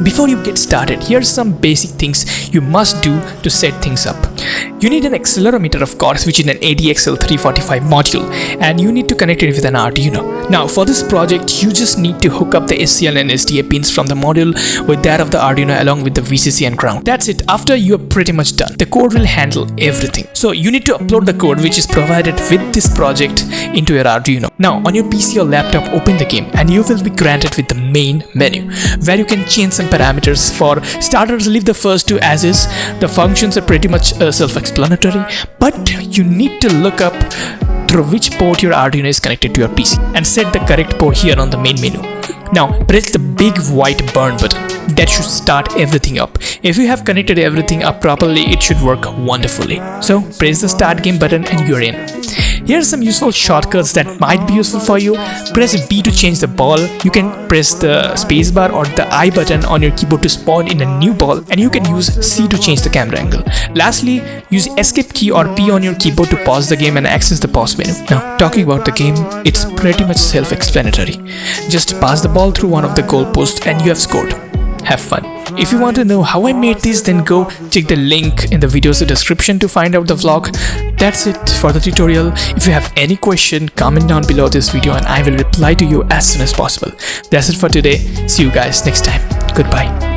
Before you get started, here's some basic things you must do to set things up. You need an accelerometer, of course, which is an ADXL345 module, and you need to connect it with an Arduino. Now for this project, you just need to hook up the SCL and SDA pins from the module with that of the Arduino along with the VCC and ground. That's it. After you're pretty much done, the code will handle everything. So you need to upload the code which is provided with this project into your Arduino. Now on your PC or laptop, open the game and you will be granted with the main menu where you can change some parameters. For starters, leave the first two as is. The functions are pretty much self-explanatory, but you need to look up through which port your Arduino is connected to your PC and set the correct port here on the main menu. Now press the big white burn button. That should start everything up. If you have connected everything up properly, it should work wonderfully. So press the start game button and you're in. Here are some useful shortcuts that might be useful for you. Press B to change the ball. You can press the spacebar or the I button on your keyboard to spawn in a new ball, and you can use C to change the camera angle. Lastly, use escape key or P on your keyboard to pause the game and access the pause menu. Now talking about the game, it's pretty much self-explanatory. Just pass the ball through one of the goalposts and you have scored. Have fun. If you want to know how I made this, then go check the link in the video's description to find out the vlog. That's it for the tutorial. If you have any question, comment down below this video and I will reply to you as soon as possible. That's it for today. See you guys next time. Goodbye.